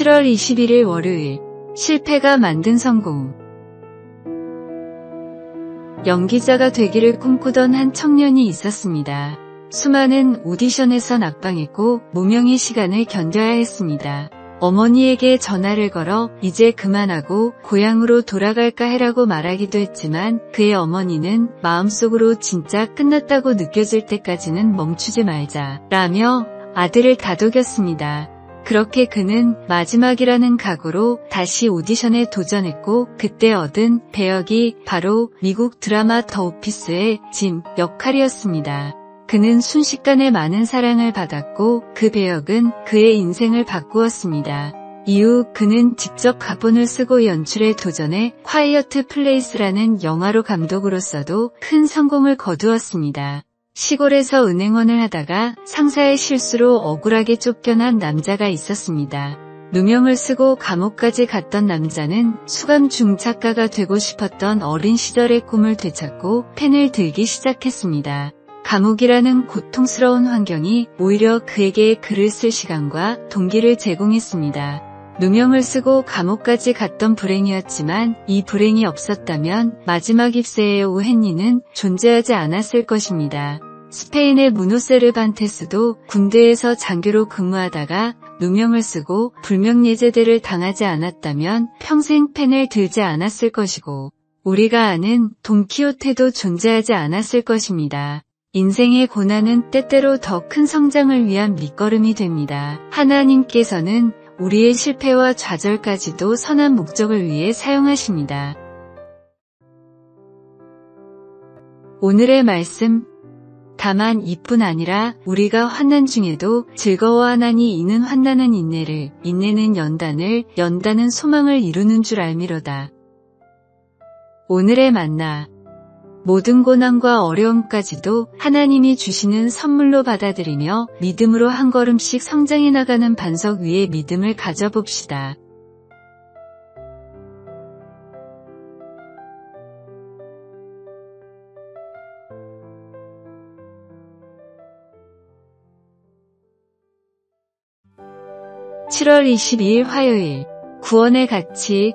7월 21일 월요일, 실패가 만든 성공. 연기자가 되기를 꿈꾸던 한 청년이 있었습니다. 수많은 오디션에서 낙방했고 무명의 시간을 견뎌야 했습니다. 어머니에게 전화를 걸어 이제 그만하고 고향으로 돌아갈까 해라고 말하기도 했지만 그의 어머니는 마음속으로 진짜 끝났다고 느껴질 때까지는 멈추지 말자 라며 아들을 다독였습니다. 그렇게 그는 마지막이라는 각오로 다시 오디션에 도전했고 그때 얻은 배역이 바로 미국 드라마 더 오피스의 짐 역할이었습니다. 그는 순식간에 많은 사랑을 받았고 그 배역은 그의 인생을 바꾸었습니다. 이후 그는 직접 각본을 쓰고 연출에 도전해 콰이어트 플레이스라는 영화로 감독으로서도 큰 성공을 거두었습니다. 시골에서 은행원을 하다가 상사의 실수로 억울하게 쫓겨난 남자가 있었습니다. 누명을 쓰고 감옥까지 갔던 남자는 수감 중 작가가 되고 싶었던 어린 시절의 꿈을 되찾고 펜을 들기 시작했습니다. 감옥이라는 고통스러운 환경이 오히려 그에게 글을 쓸 시간과 동기를 제공했습니다. 누명을 쓰고 감옥까지 갔던 불행이었지만 이 불행이 없었다면 마지막 입새의 오헨리는 존재하지 않았을 것입니다. 스페인의 무노세르반테스도 군대에서 장교로 근무하다가 누명을 쓰고 불명예제대를 당하지 않았다면 평생 펜을 들지 않았을 것이고 우리가 아는 돈키호테도 존재하지 않았을 것입니다. 인생의 고난은 때때로 더 큰 성장을 위한 밑거름이 됩니다. 하나님께서는 우리의 실패와 좌절까지도 선한 목적을 위해 사용하십니다. 오늘의 말씀. 다만 이뿐 아니라 우리가 환난 중에도 즐거워하나니 이는 환난은 인내를, 인내는 연단을, 연단은 소망을 이루는 줄 알미로다. 오늘의 만나. 모든 고난과 어려움까지도 하나님이 주시는 선물로 받아들이며 믿음으로 한 걸음씩 성장해 나가는 반석 위에 믿음을 가져봅시다. (7월 22일) 화요일. 구원의 가치.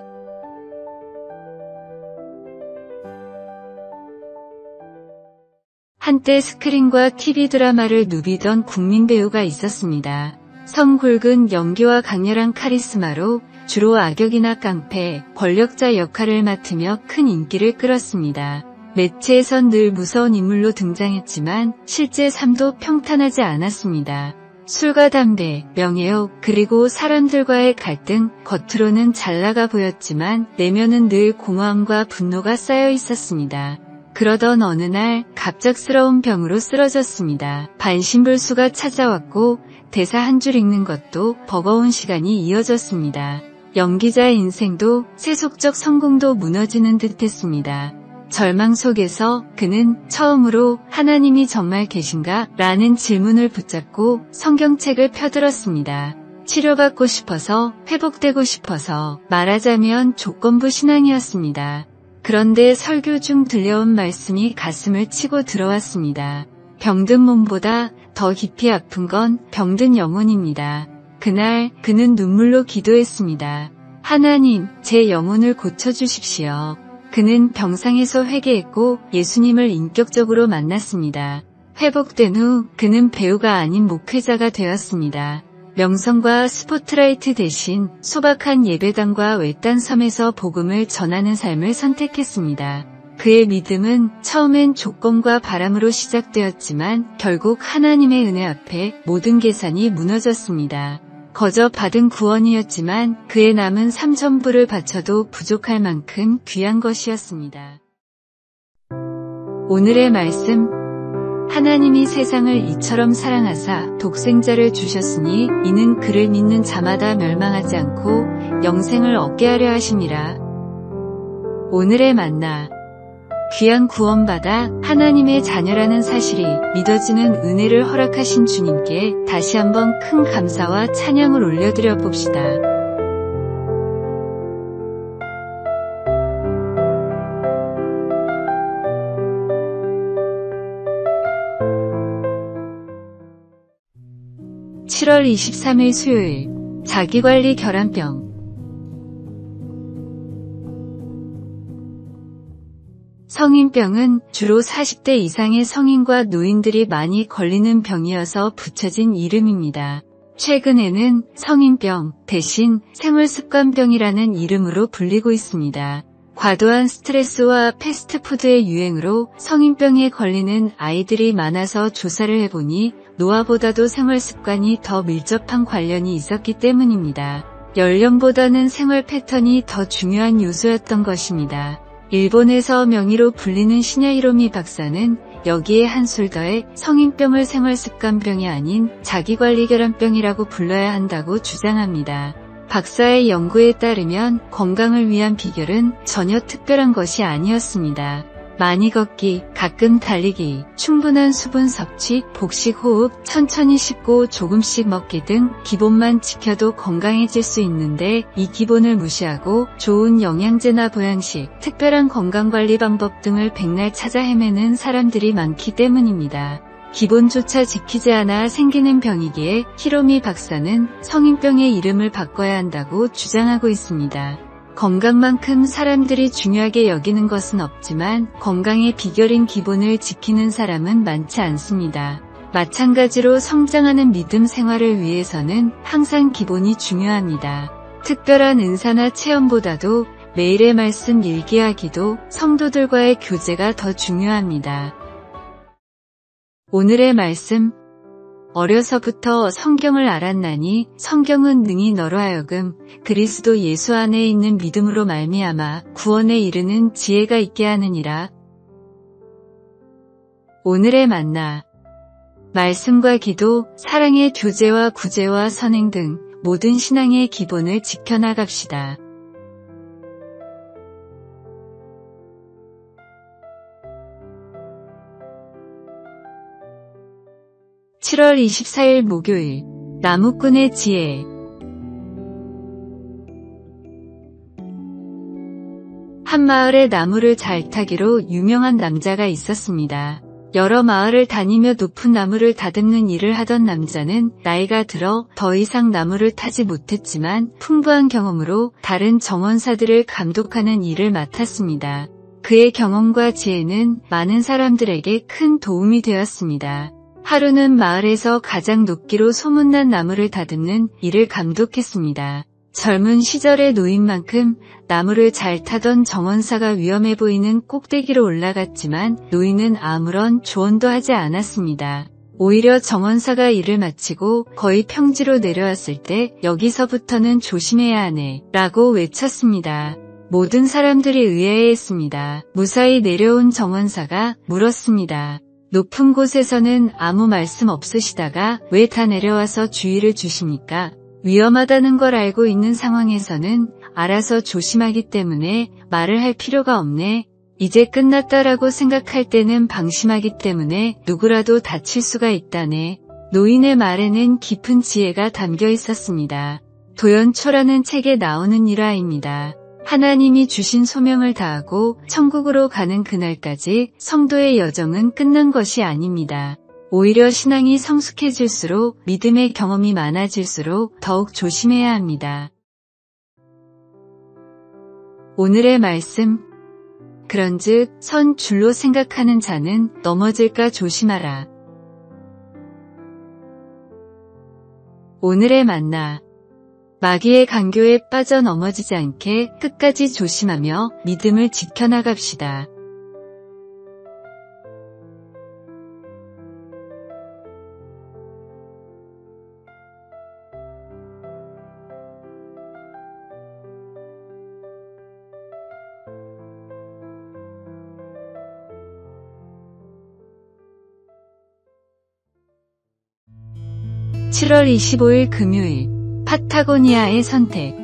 한때 스크린과 TV 드라마를 누비던 국민 배우가 있었습니다. 성 굵은 연기와 강렬한 카리스마로 주로 악역이나 깡패, 권력자 역할을 맡으며 큰 인기를 끌었습니다. 매체에선 늘 무서운 인물로 등장했지만 실제 삶도 평탄하지 않았습니다. 술과 담배, 명예욕, 그리고 사람들과의 갈등, 겉으로는 잘나가 보였지만 내면은 늘 공허함과 분노가 쌓여 있었습니다. 그러던 어느 날 갑작스러운 병으로 쓰러졌습니다. 반신불수가 찾아왔고 대사 한 줄 읽는 것도 버거운 시간이 이어졌습니다. 연기자의 인생도 세속적 성공도 무너지는 듯했습니다. 절망 속에서 그는 처음으로 하나님이 정말 계신가? 라는 질문을 붙잡고 성경책을 펴들었습니다. 치료받고 싶어서, 회복되고 싶어서, 말하자면 조건부 신앙이었습니다. 그런데 설교 중 들려온 말씀이 가슴을 치고 들어왔습니다. 병든 몸보다 더 깊이 아픈 건 병든 영혼입니다. 그날 그는 눈물로 기도했습니다. 하나님, 제 영혼을 고쳐주십시오. 그는 병상에서 회개했고 예수님을 인격적으로 만났습니다. 회복된 후 그는 배우가 아닌 목회자가 되었습니다. 명성과 스포트라이트 대신 소박한 예배당과 외딴 섬에서 복음을 전하는 삶을 선택했습니다. 그의 믿음은 처음엔 조건과 바람으로 시작되었지만 결국 하나님의 은혜 앞에 모든 계산이 무너졌습니다. 거저 받은 구원이었지만 그의 남은 삶 전부를 바쳐도 부족할 만큼 귀한 것이었습니다. 오늘의 말씀. 하나님이 세상을 이처럼 사랑하사 독생자를 주셨으니 이는 그를 믿는 자마다 멸망하지 않고 영생을 얻게 하려 하심이라. 오늘의 만나. 귀한 구원받아 하나님의 자녀라는 사실이 믿어지는 은혜를 허락하신 주님께 다시 한번 큰 감사와 찬양을 올려드려 봅시다. (7월 23일) 수요일. 자기관리 결함병. 성인병은 주로 40대 이상의 성인과 노인들이 많이 걸리는 병이어서 붙여진 이름입니다. 최근에는 성인병 대신 생활습관병이라는 이름으로 불리고 있습니다. 과도한 스트레스와 패스트푸드의 유행으로 성인병에 걸리는 아이들이 많아서 조사를 해보니 노화보다도 생활습관이 더 밀접한 관련이 있었기 때문입니다. 연령보다는 생활 패턴이 더 중요한 요소였던 것입니다. 일본에서 명의로 불리는 시냐 히로미 박사는 여기에 한술 더해 성인병을 생활습관병이 아닌 자기관리결함병이라고 불러야 한다고 주장합니다. 박사의 연구에 따르면 건강을 위한 비결은 전혀 특별한 것이 아니었습니다. 많이 걷기, 가끔 달리기, 충분한 수분 섭취, 복식 호흡, 천천히 씹고 조금씩 먹기 등 기본만 지켜도 건강해질 수 있는데 이 기본을 무시하고 좋은 영양제나 보양식, 특별한 건강관리 방법 등을 백날 찾아 헤매는 사람들이 많기 때문입니다. 기본조차 지키지 않아 생기는 병이기에 히로미 박사는 성인병의 이름을 바꿔야 한다고 주장하고 있습니다. 건강만큼 사람들이 중요하게 여기는 것은 없지만 건강의 비결인 기본을 지키는 사람은 많지 않습니다. 마찬가지로 성장하는 믿음 생활을 위해서는 항상 기본이 중요합니다. 특별한 은사나 체험보다도 매일의 말씀 일기하기도 성도들과의 교제가 더 중요합니다. 오늘의 말씀. 어려서부터 성경을 알았나니 성경은 능히 너로 하여금 그리스도 예수 안에 있는 믿음으로 말미암아 구원에 이르는 지혜가 있게 하느니라. 오늘의 만나. 말씀과 기도, 사랑의 교제와 구제와 선행 등 모든 신앙의 기본을 지켜나갑시다. 7월 24일 목요일. 나무꾼의 지혜. 한 마을에 나무를 잘 타기로 유명한 남자가 있었습니다. 여러 마을을 다니며 높은 나무를 다듬는 일을 하던 남자는 나이가 들어 더 이상 나무를 타지 못했지만 풍부한 경험으로 다른 정원사들을 감독하는 일을 맡았습니다. 그의 경험과 지혜는 많은 사람들에게 큰 도움이 되었습니다. 하루는 마을에서 가장 높기로 소문난 나무를 다듬는 일을 감독했습니다. 젊은 시절의 노인만큼 나무를 잘 타던 정원사가 위험해 보이는 꼭대기로 올라갔지만 노인은 아무런 조언도 하지 않았습니다. 오히려 정원사가 일을 마치고 거의 평지로 내려왔을 때 여기서부터는 조심해야 하네 라고 외쳤습니다. 모든 사람들이 의아해했습니다. 무사히 내려온 정원사가 물었습니다. 높은 곳에서는 아무 말씀 없으시다가 왜 다 내려와서 주의를 주십니까? 위험하다는 걸 알고 있는 상황에서는 알아서 조심하기 때문에 말을 할 필요가 없네. 이제 끝났다라고 생각할 때는 방심하기 때문에 누구라도 다칠 수가 있다네. 노인의 말에는 깊은 지혜가 담겨 있었습니다. 도연초라는 책에 나오는 일화입니다. 하나님이 주신 소명을 다하고 천국으로 가는 그날까지 성도의 여정은 끝난 것이 아닙니다. 오히려 신앙이 성숙해질수록 믿음의 경험이 많아질수록 더욱 조심해야 합니다. 오늘의 말씀. 그런즉 선 줄로 생각하는 자는 넘어질까 조심하라. 오늘의 만나. 마귀의 강교에 빠져 넘어지지 않게 끝까지 조심하며 믿음을 지켜나갑시다. (7월 25일) 금요일. 파타고니아의 선택.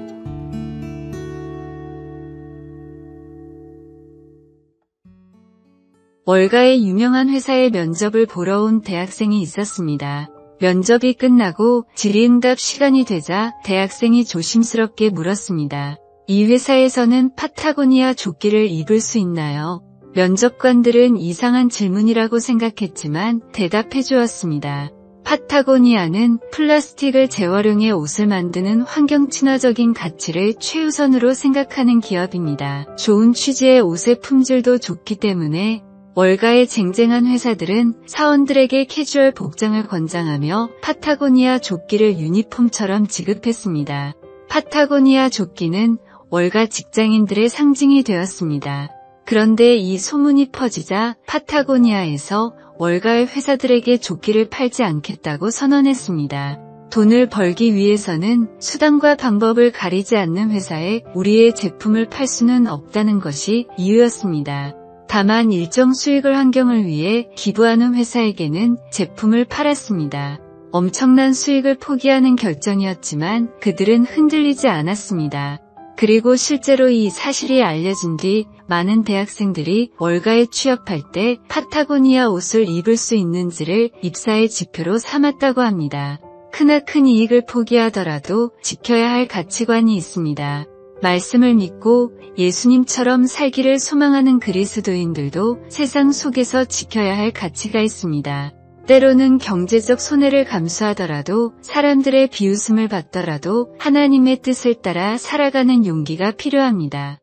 월가의 유명한 회사에 면접을 보러 온 대학생이 있었습니다. 면접이 끝나고 질의응답 시간이 되자 대학생이 조심스럽게 물었습니다. 이 회사에서는 파타고니아 조끼를 입을 수 있나요? 면접관들은 이상한 질문이라고 생각했지만 대답해 주었습니다. 파타고니아는 플라스틱을 재활용해 옷을 만드는 환경 친화적인 가치를 최우선으로 생각하는 기업입니다. 좋은 취지의 옷의 품질도 좋기 때문에 월가에 쟁쟁한 회사들은 사원들에게 캐주얼 복장을 권장하며 파타고니아 조끼를 유니폼처럼 지급했습니다. 파타고니아 조끼는 월가 직장인들의 상징이 되었습니다. 그런데 이 소문이 퍼지자 파타고니아에서 월가의 회사들에게 조끼를 팔지 않겠다고 선언했습니다. 돈을 벌기 위해서는 수단과 방법을 가리지 않는 회사에 우리의 제품을 팔 수는 없다는 것이 이유였습니다. 다만 일정 수익을 환경을 위해 기부하는 회사에게는 제품을 팔았습니다. 엄청난 수익을 포기하는 결정이었지만 그들은 흔들리지 않았습니다. 그리고 실제로 이 사실이 알려진 뒤 많은 대학생들이 월가에 취업할 때 파타고니아 옷을 입을 수 있는지를 입사의 지표로 삼았다고 합니다. 크나큰 이익을 포기하더라도 지켜야 할 가치관이 있습니다. 말씀을 믿고 예수님처럼 살기를 소망하는 그리스도인들도 세상 속에서 지켜야 할 가치가 있습니다. 때로는 경제적 손해를 감수하더라도 사람들의 비웃음을 받더라도 하나님의 뜻을 따라 살아가는 용기가 필요합니다.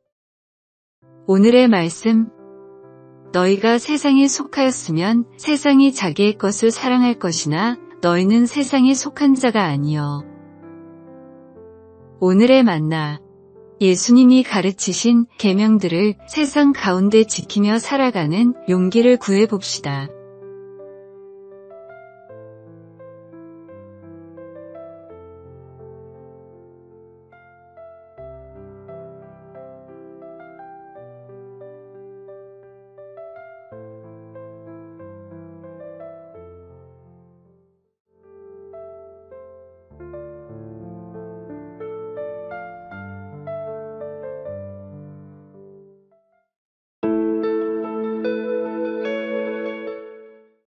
오늘의 말씀, 너희가 세상에 속하였으면 세상이 자기의 것을 사랑할 것이나 너희는 세상에 속한 자가 아니여. 오늘의 만나, 예수님이 가르치신 계명들을 세상 가운데 지키며 살아가는 용기를 구해봅시다.